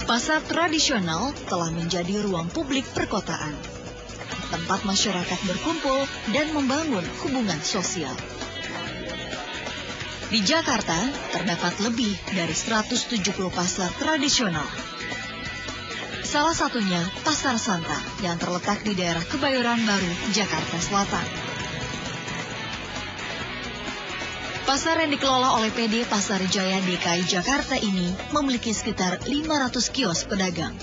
Pasar tradisional telah menjadi ruang publik perkotaan, tempat masyarakat berkumpul dan membangun hubungan sosial. Di Jakarta, terdapat lebih dari 170 pasar tradisional. Salah satunya Pasar Santa yang terletak di daerah Kebayoran Baru, Jakarta Selatan. Pasar yang dikelola oleh PD Pasar Jaya DKI Jakarta ini memiliki sekitar 500 kios pedagang.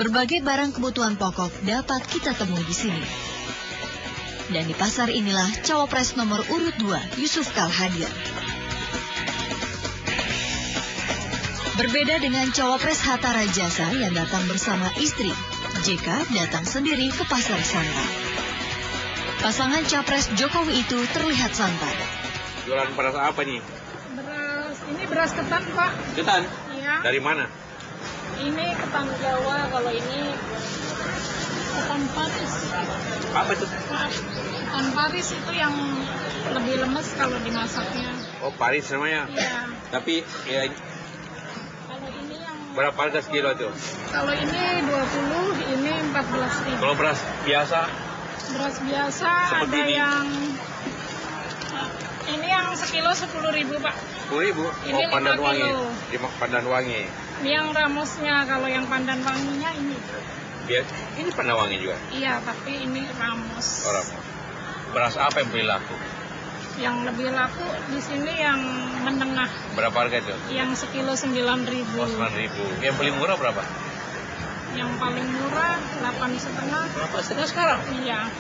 Berbagai barang kebutuhan pokok dapat kita temui di sini. Dan di pasar inilah Cawapres nomor urut 2 Yusuf Kala hadir. Berbeda dengan Cawapres Hatta Rajasa yang datang bersama istri, JK datang sendiri ke Pasar Santa. Pasangan Capres Jokowi itu terlihat santai. Jualan beras apa nih? Ini beras ketan, Pak. Ketan? Iya. Dari mana? Ini ketan Jawa, kalau ini ketan Paris. Apa itu? Ketan Paris itu yang lebih lemes kalau dimasaknya. Oh, Paris namanya? Iya. Tapi ya Kalau ini yang... berapa harga sekilo itu? Kalau ini 20, ini 14.000. Kalau beras biasa? Beras biasa seperti ada ini. yang... Ini yang sekilo 10.000, Pak. 10.000? Ini Oh, pandan 5 wangi. kilo. Pandan wangi. Ini yang ramosnya, kalau yang pandan wanginya ini. Ini pandan wangi juga? Iya, tapi ini ramos. Orang. Beras apa yang paling laku? Yang lebih laku di sini yang menengah. Berapa harga itu? Yang sekilo 9.000. Oh, 9.000. Yang paling murah berapa? Yang paling murah 8,5. 8,5 sekarang? Iya.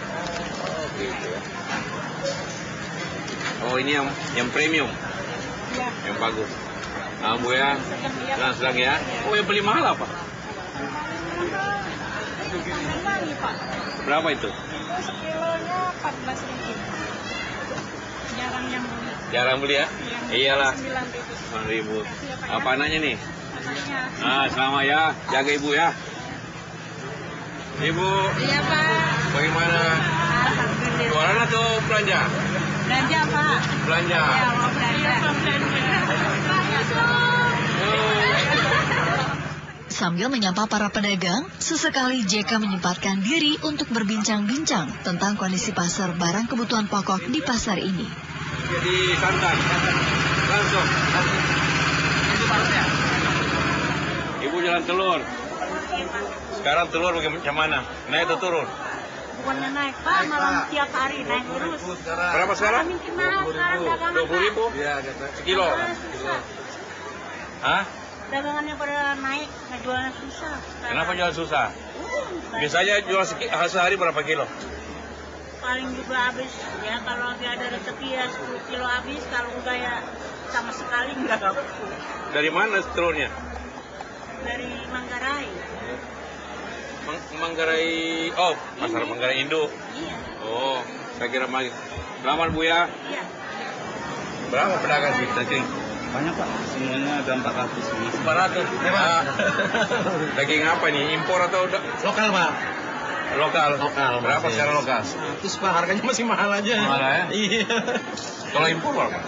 Oh, gitu ya. Oh, ini yang premium, Iya. yang bagus. Nah, Bu ya, sedang ya. Oh, yang paling mahal apa? Pandan wangi, Pak. Berapa itu? Itu sekilonya 14.000. Jarang yang beli. Jarang beli ya? Iyalah. 9.000. 9.000. Apa anaknya nih? Anaknya. Ah, selamat ya. Jaga Ibu ya. Ibu, Iya, Pak. bagaimana? Alhamdulillah. Jualan atau belanja? Belanja, Pak. Belanja. Ya, mau belanja. Sambil menyapa para pedagang, sesekali JK menyempatkan diri untuk berbincang-bincang tentang kondisi pasar barang kebutuhan pokok di pasar ini. Jadi santan. Langsung. Itu parutnya. Ibu jualan telur. Sekarang telur bagaimana? Naik atau turun? Bukannya naik, Pak, malah tiap hari naik terus. Berapa sekarang? Makin mahal sekarang dagangan, 20.000? Iya, Sekilo? Susah. Hah? Dagangannya pada naik, jualnya susah. Kenapa jual susah? Biasanya jual sehari berapa kilo? Paling juga habis, ya kalau ada rezeki ya 10 kilo habis, kalau enggak ya sama sekali enggak. Dari mana telurnya? Dari Manggarai. Manggarai, oh, pasar Manggarai Induk. Iya. Oh, saya kira selamat Bu ya. Iya. Berapa pedagang sih daging? Banyak Pak, semuanya ada 400 ini. 400. Daging apa nih? Impor atau Lokal Pak. lokal? Lokal. Berapa masih. secara lokal? Terus Pak, harganya masih mahal aja. Mahal ya? Iya. Kalau impor berapa?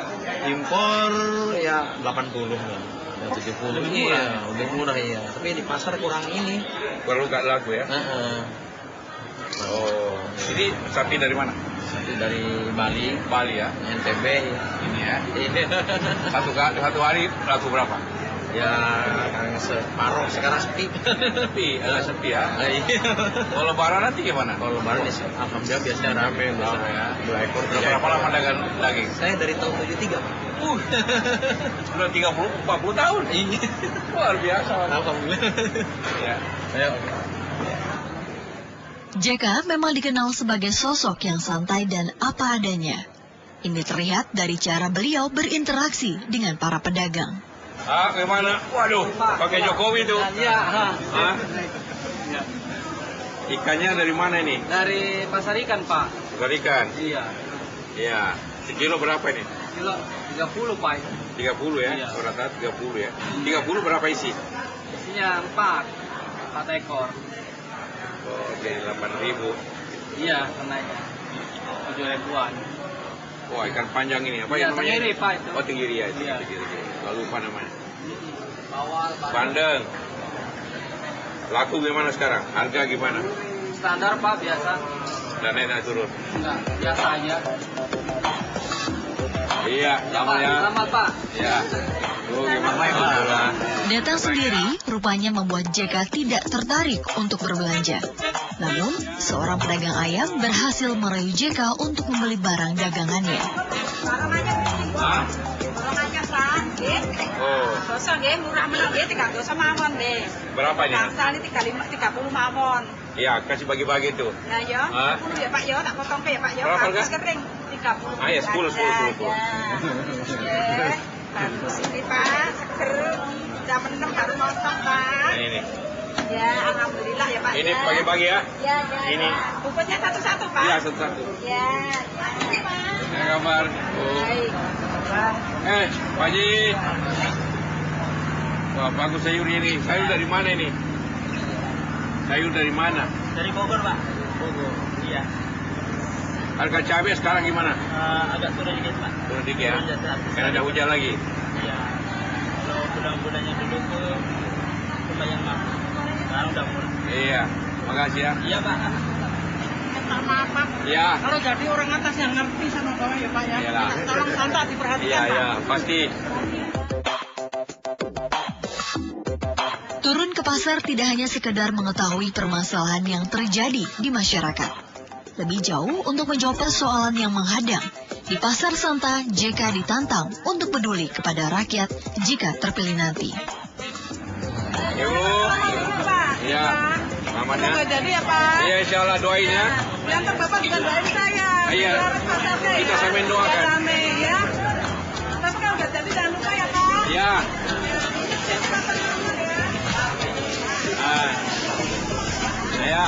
Impor ya 80 lah. Ya 70. Lebih Iya, murah. udah murah iya. Tapi di pasar kurang ini. Baru gak laku ya? Heeh. Oh, ini sapi dari mana? Satu dari Bali, Bali ya? NTB. Ini ya? Iya. Satu hari laku berapa? Ya, separuh sekarang sepi. Sepi, agak sepi ya. Iya. Kalau lebaran nanti gimana? Kalau lebaran ya, alhamdulillah biasanya rame. Rame ya. 2 ekor, 3 Berapa ekor. lama dagang daging? Saya dari tahun 73 Pak. Sudah 30-40 tahun. Iya. Luar biasa. Alhamdulillah. Ya. Ayo. JK memang dikenal sebagai sosok yang santai dan apa adanya. Ini terlihat dari cara beliau berinteraksi dengan para pedagang. Ah, gimana? Waduh, pakai Jokowi tuh. Iya. Hah? Ikannya dari mana ini? Dari pasar ikan Pak. Dari ikan. Iya. Iya. Sekilo berapa ini? Kilo 30 Pak. 30 ya? Iya. Rata-rata 30 ya. 30 berapa isi? Isinya 4 ekor. Oh, jadi 8.000. Iya, kenanya 7 ribuan. Wah, ikan panjang ini apa Iya, yang namanya? tenggiri, Pak, itu. Oh, tenggiri ya. Iya. Tenggiri. Gak lupa namanya. Bawal, Bandeng. Laku gimana sekarang? Harga gimana? Standar, Pak, biasa. Dan enak turun. Enggak, biasa aja. Iya, selamat ya. Selamat, Pak. Ya. Oh, gimana? Datang sendiri rupanya membuat JK tidak tertarik untuk berbelanja. Namun, seorang pedagang ayam berhasil merayu JK untuk membeli barang dagangannya. Hah? Oh, Dosa nggih, murah menang nggih 3 mawon nggih. berapa ini? Tangsal ini 30 mawon. Iya, kasih bagi-bagi tuh. Nah ya, Hah? 10 ya Pak ya, tak potong ke ya Pak ya. Berapa harga? Bagus kering 30. Ah, ya, 10. Ya. Bagus ini Pak, seger. Jam 6 baru motong Pak. Ini. Ya, alhamdulillah ya Pak. Ini ya. bagi-bagi ya. Ya, Ini. Bungkusnya satu-satu Pak. Iya, satu-satu. Ya, ya Pak. Ini kabar. Oh. Baik. Pak Haji. Wah, bagus sayur ini. Sayur dari mana ini? Sayur dari mana? Dari Bogor, Pak. Bogor. Iya. Harga cabai sekarang gimana? Agak turun dikit, Pak. Turun dikit ya? Karena ada hujan lagi. Iya. Kalau bulan-bulannya dulu tuh lumayan mahal. Sekarang udah murah. Iya, makasih ya. Iya, Pak. Minta maaf Pak. Iya. Kalau jadi orang atas yang ngerti sama bawah ya Pak ya. Iyalah. Tolong santai diperhatikan Iya, Pak. iya, pasti. Turun ke pasar tidak hanya sekedar mengetahui permasalahan yang terjadi di masyarakat. Lebih jauh untuk menjawab persoalan yang menghadang. Di Pasar Santa, JK ditantang untuk peduli kepada rakyat jika terpilih nanti. Yuk. Iya. Selamat ya. Semoga jadi ya Pak. Iya, insya Allah doain ya. Yang Bapak juga doain saya. Iya. Biar pasarnya Kita ya. sambil doakan. Biar rame ya. Tapi kalau udah jadi jangan lupa ya Pak. Iya. Jadi pasar dulu ya. Ah. Ya.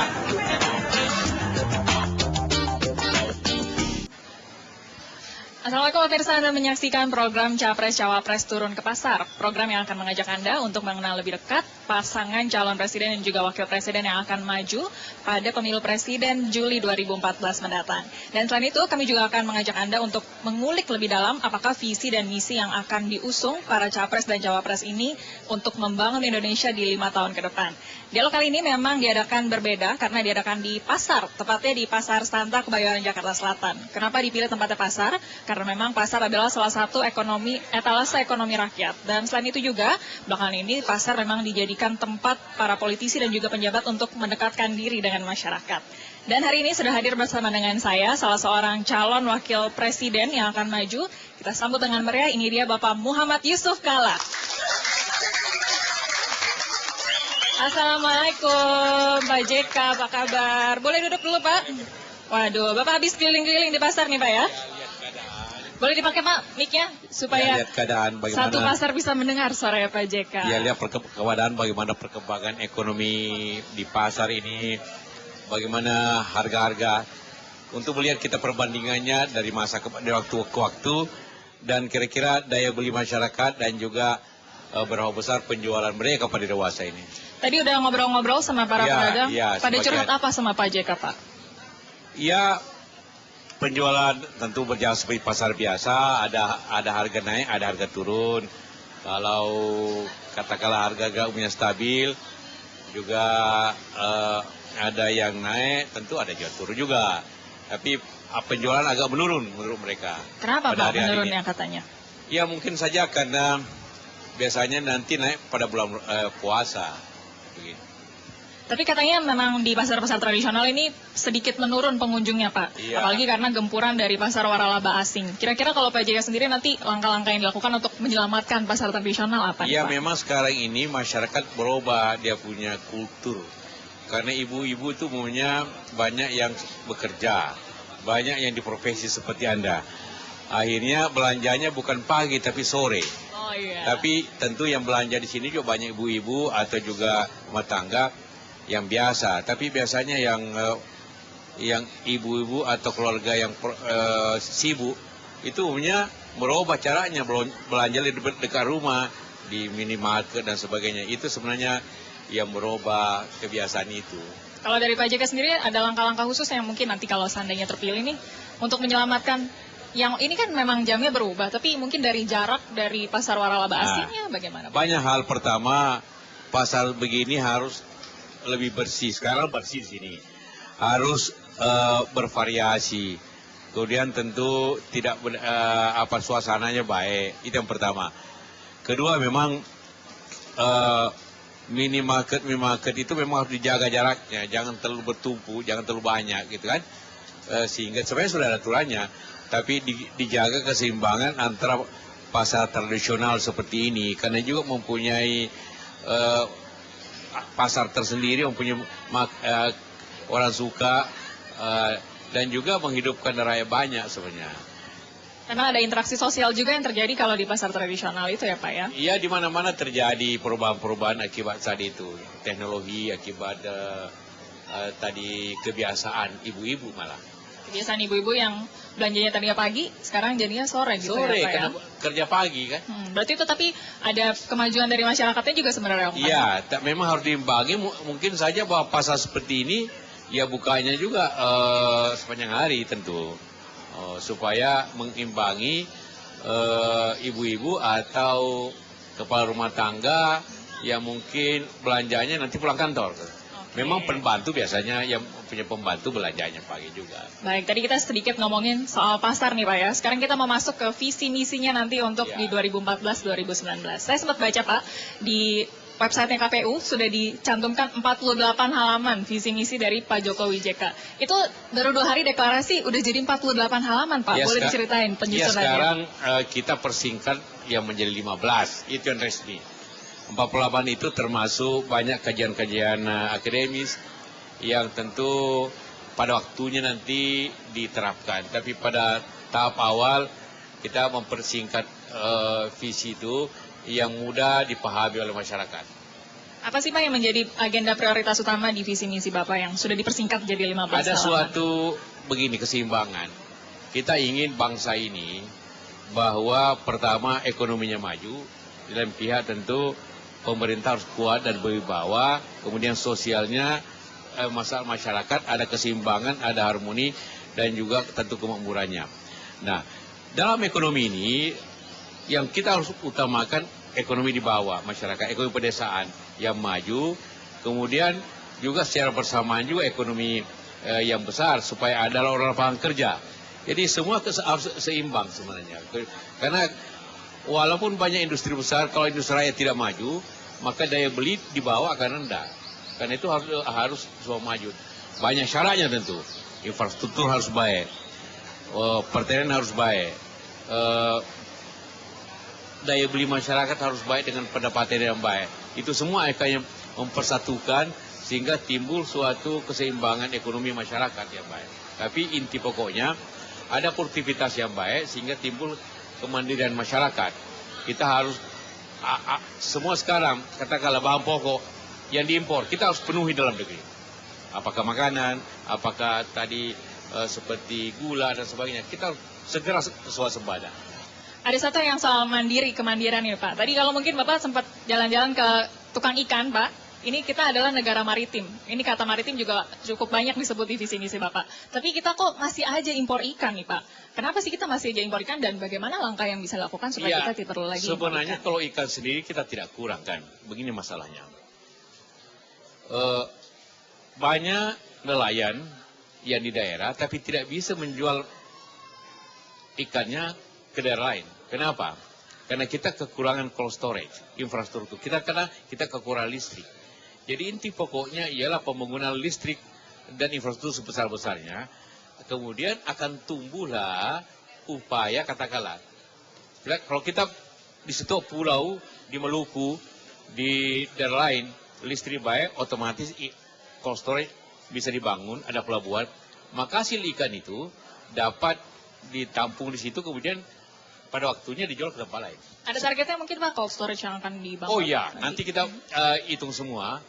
Assalamualaikum pemirsa, Anda menyaksikan program Capres Cawapres Turun ke Pasar. Program yang akan mengajak Anda untuk mengenal lebih dekat pasangan calon presiden dan juga wakil presiden yang akan maju pada pemilu presiden Juli 2014 mendatang. Dan selain itu, kami juga akan mengajak Anda untuk mengulik lebih dalam apakah visi dan misi yang akan diusung para Capres dan Cawapres ini untuk membangun Indonesia di 5 tahun ke depan. Dialog kali ini memang diadakan berbeda karena diadakan di pasar, tepatnya di Pasar Santa Kebayoran Jakarta Selatan. Kenapa dipilih tempatnya pasar? Karena memang pasar adalah salah satu etalase ekonomi rakyat. Dan selain itu juga, belakangan ini pasar memang dijadikan tempat para politisi dan juga penjabat untuk mendekatkan diri dengan masyarakat. Dan hari ini sudah hadir bersama dengan saya, salah seorang calon wakil presiden yang akan maju. Kita sambut dengan meriah, ini dia Bapak Muhammad Yusuf Kalla. Assalamualaikum, Pak JK, apa kabar? Boleh duduk dulu, Pak? Waduh, Bapak habis keliling-keliling di pasar nih, Pak ya? Boleh dipakai, Pak, mic-nya? Supaya lihat keadaan bagaimana, satu pasar bisa mendengar suara Pak JK. ya lihat keadaan bagaimana perkembangan ekonomi di pasar ini, bagaimana harga-harga, untuk melihat kita perbandingannya dari dari waktu ke waktu, dan kira-kira daya beli masyarakat dan juga berapa besar penjualan mereka pada dewasa ini. Tadi udah ngobrol-ngobrol sama para pedagang, pada curhat apa sama Pak JK, Pak? Ya, penjualan tentu berjalan seperti pasar biasa, ada harga naik, ada harga turun. Kalau katakanlah harga umumnya stabil, juga ada yang naik, tentu ada juga turun juga. Tapi penjualan agak menurun menurut mereka. Kenapa Pak menurun ini. yang katanya? Ya mungkin saja karena biasanya nanti naik pada bulan puasa. Begitu. Tapi katanya memang di pasar-pasar tradisional ini sedikit menurun pengunjungnya, Pak. Iya. Apalagi karena gempuran dari pasar waralaba asing. Kira-kira kalau Pak JK sendiri nanti langkah-langkah yang dilakukan untuk menyelamatkan pasar tradisional apa? Iya, Pak? memang sekarang ini masyarakat berubah, dia punya kultur. Karena ibu-ibu itu umumnya banyak yang bekerja, banyak yang di profesi seperti Anda. Akhirnya belanjanya bukan pagi tapi sore. Oh iya. Tapi tentu yang belanja di sini juga banyak ibu-ibu atau juga rumah tangga yang biasa, tapi biasanya yang ibu-ibu atau keluarga yang sibuk itu umumnya merubah caranya belanja di dekat rumah, di minimarket dan sebagainya. Itu sebenarnya yang merubah kebiasaan itu. Kalau dari Pak JK sendiri ada langkah-langkah khusus yang mungkin nanti kalau seandainya terpilih nih untuk menyelamatkan yang ini kan memang jamnya berubah, tapi mungkin dari jarak dari pasar waralaba aslinya bagaimana Pak? Banyak hal. Pertama, pasar begini harus lebih bersih. Sekarang bersih di sini. Harus bervariasi. Kemudian tentu tidak suasananya baik. Itu yang pertama. Kedua, memang minimarket itu memang harus dijaga jaraknya, jangan terlalu bertumpu, jangan terlalu banyak gitu kan, sehingga sebenarnya sudah ada aturannya, tapi dijaga keseimbangan antara pasar tradisional seperti ini, karena juga mempunyai pasar tersendiri, mempunyai orang suka dan juga menghidupkan rakyat banyak sebenarnya. Karena ada interaksi sosial juga yang terjadi kalau di pasar tradisional itu ya Pak ya? Iya, di mana-mana terjadi perubahan-perubahan akibat saat itu. Teknologi, akibat tadi kebiasaan ibu-ibu malah. Kebiasaan ibu-ibu yang belanjanya tadinya pagi, sekarang jadinya sore gitu sore, ya Pak ya? Karena kerja pagi kan. Berarti itu tapi ada kemajuan dari masyarakatnya juga sebenarnya Pak? Iya, memang harus diimbangi. Mungkin saja bahwa pasar seperti ini, ya bukanya juga sepanjang hari tentu. Supaya mengimbangi ibu-ibu atau kepala rumah tangga yang mungkin belanjanya nanti pulang kantor. Memang pembantu biasanya yang punya pembantu belanjanya pagi juga. Baik, tadi kita sedikit ngomongin soal pasar nih Pak ya. Sekarang kita mau masuk ke visi misinya nanti untuk di 2014-2019. Saya sempat baca Pak di website KPU sudah dicantumkan 48 halaman visi misi dari Pak Jokowi JK. Itu baru 2 hari deklarasi udah jadi 48 halaman Pak. Boleh diceritain penyusunannya? Ya sekarang kita persingkat yang menjadi 15. Itu yang resmi. 48 itu termasuk banyak kajian-kajian akademis yang tentu pada waktunya nanti diterapkan. Tapi pada tahap awal kita mempersingkat visi itu yang mudah dipahami oleh masyarakat. Apa sih Pak yang menjadi agenda prioritas utama di visi misi Bapak yang sudah dipersingkat jadi 15 halaman? Ada suatu begini keseimbangan. Kita ingin bangsa ini bahwa pertama ekonominya maju, di lain pihak tentu pemerintah harus kuat dan berwibawa, kemudian sosialnya masalah masyarakat ada keseimbangan, ada harmoni dan juga tentu kemakmurannya. Nah, dalam ekonomi ini yang kita harus utamakan ekonomi di bawah masyarakat, ekonomi pedesaan yang maju, kemudian juga secara bersamaan juga ekonomi yang besar supaya ada orang lapangan kerja. Jadi semua harus seimbang sebenarnya. Karena walaupun banyak industri besar, kalau industri rakyat tidak maju, maka daya beli di bawah akan rendah. Karena itu harus semua maju. Banyak syaratnya tentu. Infrastruktur harus baik, pertanian harus baik, daya beli masyarakat harus baik dengan pendapatan yang baik. Itu semua akan mempersatukan sehingga timbul suatu keseimbangan ekonomi masyarakat yang baik. Tapi inti pokoknya ada produktivitas yang baik sehingga timbul kemandirian masyarakat. Kita harus semua sekarang katakanlah bahan pokok yang diimpor kita harus penuhi dalam negeri. Apakah makanan, apakah tadi seperti gula dan sebagainya, kita harus segera swasembada. Ada satu yang soal kemandirian nih Pak. Tadi kalau mungkin Bapak sempat jalan-jalan ke tukang ikan Pak, ini kita adalah negara maritim. Ini kata maritim juga cukup banyak disebut di visi misi Bapak. Tapi kita kok masih aja impor ikan nih Pak. Kenapa sih kita masih aja impor ikan dan bagaimana langkah yang bisa dilakukan supaya kita tidak perlu lagi sebenarnya kalau ikan sendiri kita tidak kurang kan. Begini masalahnya. Banyak nelayan yang di daerah tapi tidak bisa menjual ikannya ke daerah lain. Kenapa? Karena kita kekurangan cold storage, infrastruktur. Karena kita kekurangan listrik. Jadi inti pokoknya ialah pembangunan listrik dan infrastruktur sebesar-besarnya. Kemudian akan tumbuhlah upaya katakanlah. Kalau kita di satu pulau, di Maluku, di daerah lain, listrik baik, otomatis cold storage bisa dibangun, ada pelabuhan. Maka hasil ikan itu dapat ditampung di situ, kemudian pada waktunya dijual ke tempat lain. Ada targetnya mungkin Pak cold storage yang akan dibangun? Oh iya, nanti kita hitung semua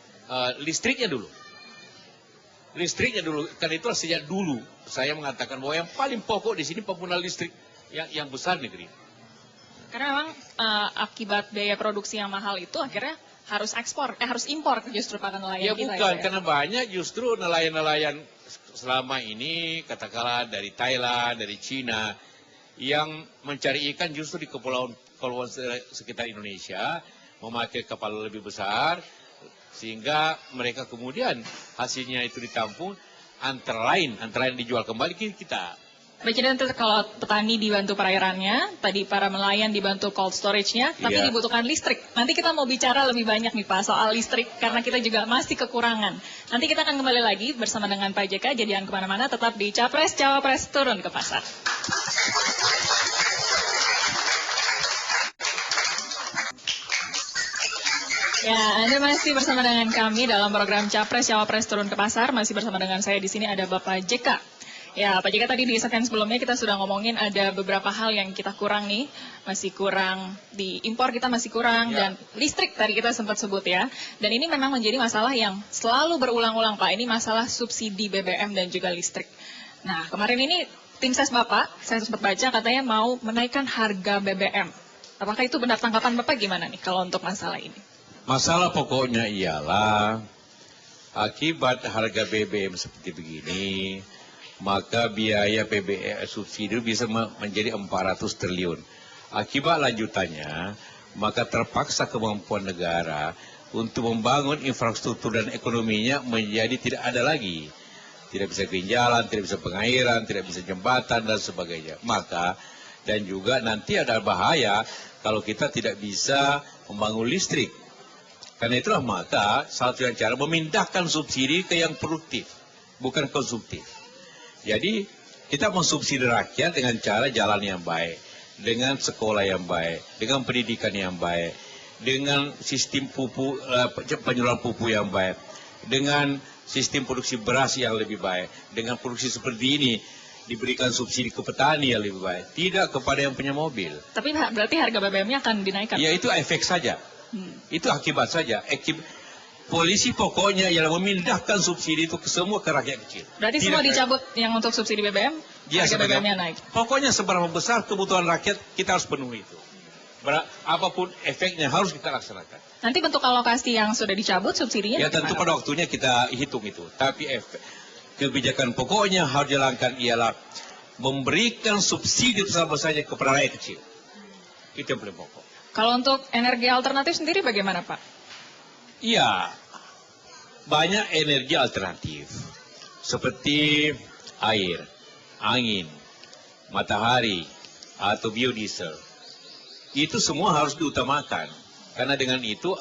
listriknya dulu. Listriknya dulu, karena itu sejak dulu saya mengatakan bahwa yang paling pokok di sini penggunaan listrik yang besar negeri. Karena memang akibat biaya produksi yang mahal itu akhirnya harus impor justru para nelayan Ya kita. bukan, Ya. karena banyak justru nelayan-nelayan selama ini katakanlah dari Thailand, dari Cina yang mencari ikan justru di kepulauan sekitar Indonesia, memakai kapal lebih besar sehingga mereka kemudian hasilnya itu ditampung antara lain dijual kembali ke kita. Baik, jadi nanti kalau petani dibantu perairannya, tadi para nelayan dibantu cold storage-nya, tapi Iya. dibutuhkan listrik. Nanti kita mau bicara lebih banyak nih Pak soal listrik, karena kita juga masih kekurangan. Nanti kita akan kembali lagi bersama dengan Pak JK, jadi jangan kemana-mana, tetap di Capres Cawapres Turun ke Pasar. Ya, Anda masih bersama dengan kami dalam program Capres Cawapres Turun ke Pasar. Masih bersama dengan saya di sini ada Bapak JK. Ya, Pak JK tadi di segmen sebelumnya kita sudah ngomongin ada beberapa hal yang kita kurang nih. Masih kurang di impor, kita masih kurang. Dan listrik tadi kita sempat sebut ya. Dan ini memang menjadi masalah yang selalu berulang-ulang Pak. Ini masalah subsidi BBM dan juga listrik. Nah, kemarin ini tim ses Bapak, saya sempat baca katanya mau menaikkan harga BBM. Apakah itu benar tanggapan Bapak gimana nih kalau untuk masalah ini? Masalah pokoknya ialah akibat harga BBM seperti begini, maka biaya BBM subsidi bisa menjadi 400 triliun. Akibat lanjutannya, maka terpaksa kemampuan negara untuk membangun infrastruktur dan ekonominya menjadi tidak ada lagi. Tidak bisa jalan, tidak bisa pengairan, tidak bisa jembatan dan sebagainya. Maka dan juga nanti ada bahaya kalau kita tidak bisa membangun listrik. Karena itulah maka salah satu cara memindahkan subsidi ke yang produktif, bukan konsumtif. Jadi kita mensubsidi rakyat dengan cara jalan yang baik, dengan sekolah yang baik, dengan pendidikan yang baik, dengan sistem penjualan pupuk yang baik, dengan sistem produksi beras yang lebih baik, dengan produksi seperti ini diberikan subsidi ke petani yang lebih baik, tidak kepada yang punya mobil. Tapi berarti harga BBM-nya akan dinaikkan? Ya itu efek saja, itu akibat saja. Polisi pokoknya ialah memindahkan subsidi itu ke semua ke rakyat kecil. Berarti semua dicabut yang untuk subsidi BBM, Ya, harga BBM-nya naik? Pokoknya seberapa besar kebutuhan rakyat kita harus penuhi itu. Apapun efeknya harus kita laksanakan. Nanti bentuk alokasi yang sudah dicabut subsidinya? Ya tentu pada waktunya kita hitung itu. Tapi kebijakan pokoknya harus dijalankan ialah memberikan subsidi sama saja kepada rakyat kecil. Itu yang paling pokok. Kalau untuk energi alternatif sendiri bagaimana Pak? Iya, banyak energi alternatif seperti air, angin, matahari, atau biodiesel. Itu semua harus diutamakan karena dengan itu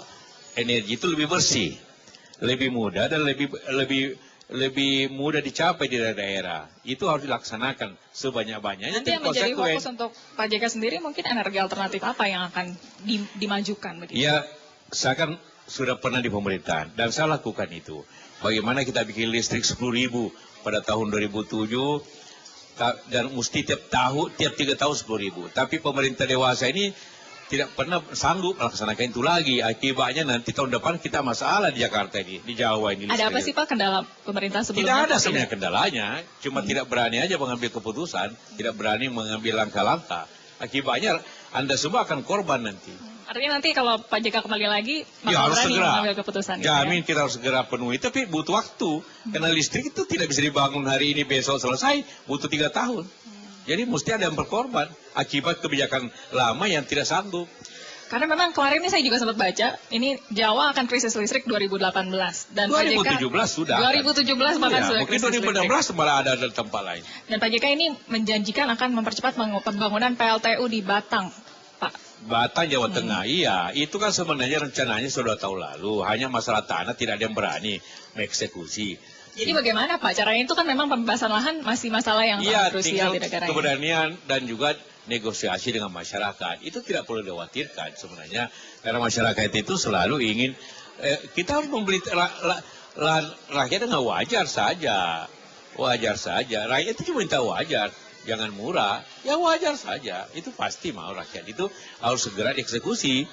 energi itu lebih bersih, lebih mudah dan lebih mudah dicapai di daerah. Itu harus dilaksanakan sebanyak-banyaknya. Nanti yang menjadi fokus untuk Pak JK sendiri mungkin energi alternatif apa yang akan dimajukan? Begitu? Ya, saya kan sudah pernah di pemerintahan dan saya lakukan itu. Bagaimana kita bikin listrik 10.000 pada tahun 2007 dan mesti tiap 3 tahun 10.000. Tapi pemerintah dewasa ini tidak pernah sanggup melaksanakan itu lagi. Akibatnya nanti tahun depan kita masalah di Jakarta ini, di Jawa ini. Ada apa sih Pak kendala pemerintah sebelumnya? Tidak ada sebenarnya kendalanya, cuma tidak berani aja mengambil keputusan, tidak berani mengambil langkah-langkah. Akibatnya Anda semua akan korban nanti. Artinya nanti kalau Pak JK kembali lagi, ya, harus berani segera mengambil keputusan. Jamin Ya? kita harus segera penuhi, tapi butuh waktu. Karena listrik itu tidak bisa dibangun hari ini, besok selesai, butuh 3 tahun. Jadi mesti ada yang berkorban akibat kebijakan lama yang tidak sanggup. Karena memang kemarin ini saya juga sempat baca, ini Jawa akan krisis listrik 2018. Dan 2017 Pak JK, sudah. 2017 bahkan sudah mungkin krisis 2016 listrik. malah ada di tempat lain. Dan Pak JK ini menjanjikan akan mempercepat pembangunan PLTU di Batang, Pak. Batang, Jawa Tengah, iya. Itu kan sebenarnya rencananya sudah tahun lalu. Hanya masalah tanah tidak ada yang berani mengeksekusi. Jadi bagaimana Pak? Caranya itu kan memang pembebasan lahan masih masalah yang sangat krusial di negara ini. Keberanian dan juga negosiasi dengan masyarakat. Itu tidak perlu dikhawatirkan sebenarnya. Karena masyarakat itu selalu ingin, kita harus membeli rakyat dengan wajar saja. Wajar saja. Rakyat itu cuma minta wajar. Jangan murah, ya wajar saja. Itu pasti mau rakyat itu harus segera dieksekusi.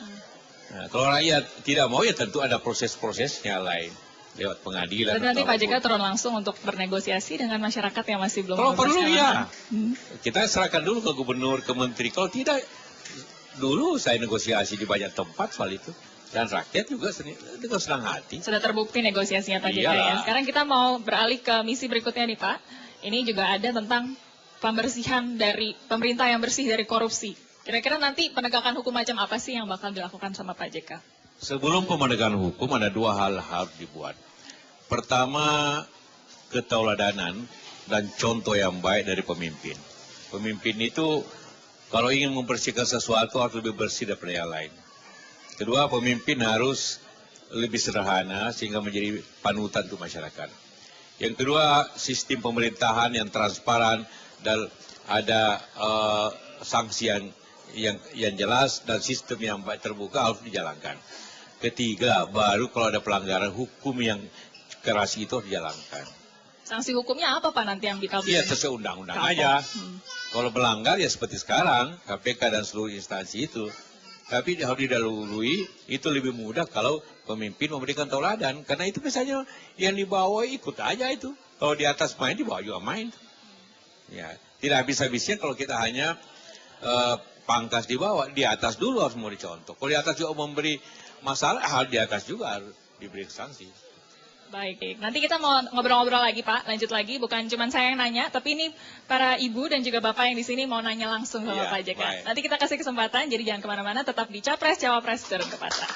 Nah, kalau rakyat tidak mau ya tentu ada proses-prosesnya lain. lewat pengadilan. Berarti nanti atau Pak JK apapun. turun langsung untuk bernegosiasi dengan masyarakat yang masih belum Kalau mau perlu bersalaman. ya, kita serahkan dulu ke gubernur, ke menteri. Kalau tidak, dulu saya negosiasi di banyak tempat soal itu. Dan rakyat juga dengan senang hati. Sudah terbukti negosiasinya Pak JK ya. Iyalah. Sekarang kita mau beralih ke misi berikutnya nih Pak. Ini juga ada tentang pembersihan dari pemerintah yang bersih dari korupsi. Kira-kira nanti penegakan hukum macam apa sih yang bakal dilakukan sama Pak JK? Sebelum penegakan hukum ada dua hal harus dibuat. Pertama, ketauladanan dan contoh yang baik dari pemimpin. Pemimpin itu kalau ingin membersihkan sesuatu harus lebih bersih daripada yang lain. Kedua, pemimpin harus lebih sederhana sehingga menjadi panutan untuk masyarakat. Yang kedua, sistem pemerintahan yang transparan dan ada sanksi yang jelas dan sistem yang baik terbuka harus dijalankan. Ketiga, baru kalau ada pelanggaran hukum yang keras itu harus dijalankan. Sanksi hukumnya apa Pak nanti yang bakal Iya, sesuai undang-undang aja. Kalau melanggar ya seperti sekarang, KPK dan seluruh instansi itu. Tapi harus didahului, itu lebih mudah kalau pemimpin memberikan tauladan. Karena itu misalnya yang di bawah ikut aja itu. Kalau di atas main, di bawah juga main. Ya, tidak habis-habisnya kalau kita hanya pangkas di bawah, di atas dulu harus mau dicontoh. Kalau di atas juga memberi masalah, hal di atas juga harus diberi sanksi. Baik, nanti kita mau ngobrol-ngobrol lagi Pak, lanjut lagi. Bukan cuma saya yang nanya, tapi ini para ibu dan juga bapak yang di sini mau nanya langsung sama Iya, Pak JK. baik. Nanti kita kasih kesempatan, jadi jangan kemana-mana, tetap di Capres Cawapres Turun ke Pasar.